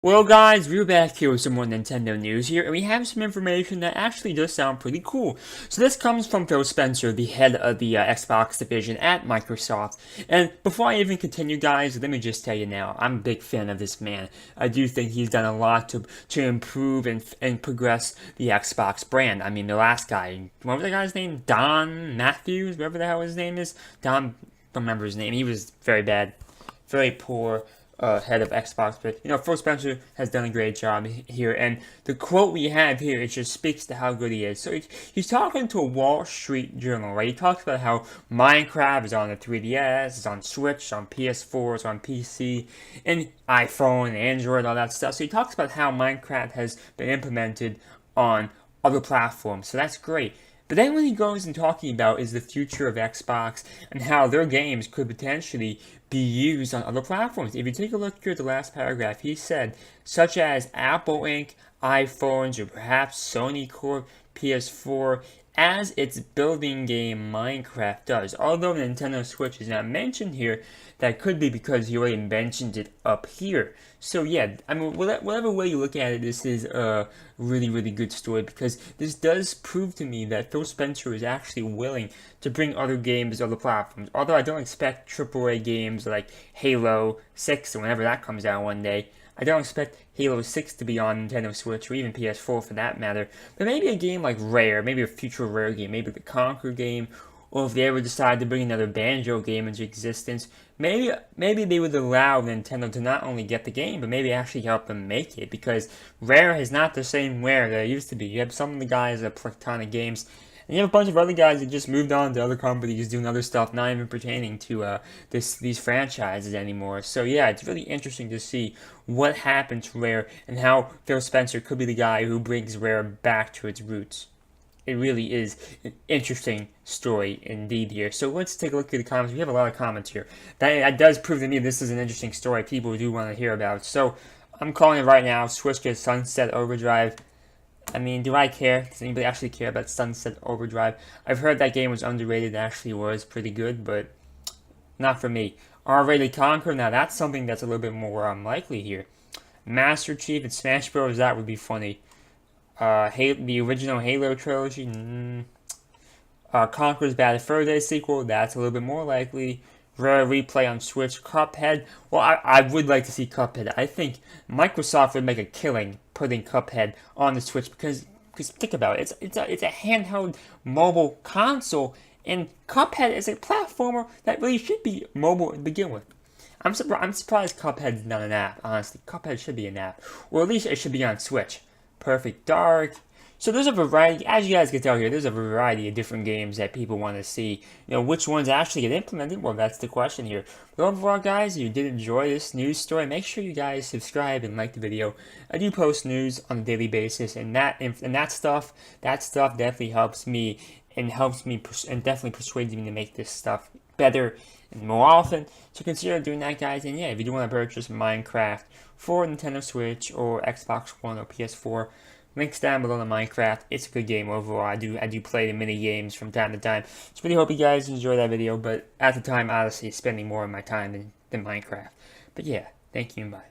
Well guys, we're back here with some more Nintendo news here, and we have some information that actually does sound pretty cool. So this comes from Phil Spencer, the head of the Xbox division at Microsoft. And before I even continue guys, let me just tell you now, I'm a big fan of this man. I do think he's done a lot to improve and progress the Xbox brand. I mean, the last guy, what was the guy's name? Don Matthews, whatever the hell his name is? Don, don't remember his name, he was very bad, very poor. Head of Xbox, but Phil Spencer has done a great job here, and the quote we have here, it just speaks to how good he is. So he's talking to a Wall Street Journal, right? He talks about how Minecraft is on the 3DS, it's on Switch, on PS4, it's on PC, and iPhone, Android, all that stuff. So he talks about how Minecraft has been implemented on other platforms, so that's great. But then when he goes and talking about is the future of Xbox and how their games could potentially be used on other platforms. If you take a look here at the last paragraph, he said, such as Apple Inc., iPhones, or perhaps Sony Corp, PS4, as its building game Minecraft does. Although Nintendo Switch is not mentioned here, that could be because he already mentioned it up here. So yeah, I mean, whatever way you look at it, this is a really, really good story because this does prove to me that Phil Spencer is actually willing to bring other games to other platforms. Although I don't expect AAA games like Halo 6 or whenever that comes out one day. I don't expect Halo 6 to be on Nintendo Switch or even PS4 for that matter. But maybe a game like Rare, maybe a future Rare game, maybe the Conquer game, or if they ever decide to bring another Banjo game into existence, maybe they would allow Nintendo to not only get the game, but maybe actually help them make it, because Rare is not the same Rare that it used to be. You have some of the guys that play a ton of games, and you have a bunch of other guys that just moved on to other companies doing other stuff, not even pertaining to these franchises anymore. So yeah, it's really interesting to see what happened to Rare and how Phil Spencer could be the guy who brings Rare back to its roots. It really is an interesting story indeed here. So let's take a look at the comments. We have a lot of comments here. That does prove to me this is an interesting story people do want to hear about. So I'm calling it right now. Switch gets Sunset Overdrive. I mean, do I care? Does anybody actually care about Sunset Overdrive? I've heard that game was underrated. It actually was pretty good, but not for me. R-rated Conquer. Now that's something that's a little bit more likely here. Master Chief and Smash Bros. That would be funny. The original Halo trilogy, Conker's Bad Fur Day sequel, that's a little bit more likely. Rare replay on Switch. Cuphead, well, I would like to see Cuphead. I think Microsoft would make a killing putting Cuphead on the Switch because think about it, it's a handheld mobile console, and Cuphead is a platformer that really should be mobile to begin with. I'm surprised Cuphead's not an app, honestly. Cuphead should be an app, or at least it should be on Switch. Perfect Dark. So there's a variety, as you guys can tell here, there's a variety of different games that people want to see. Which ones actually get implemented? Well, that's the question here. But overall, guys, if you did enjoy this news story, make sure you guys subscribe and like the video. I do post news on a daily basis, and that stuff definitely helps me and definitely persuades me to make this stuff better and more often. So consider doing that, guys. And yeah, if you do want to purchase Minecraft for Nintendo Switch or Xbox One or PS4, links down below to Minecraft. It's a good game overall. I do play the mini games from time to time. So really hope you guys enjoy that video. But at the time, honestly, spending more of my time than Minecraft. But yeah, thank you and bye.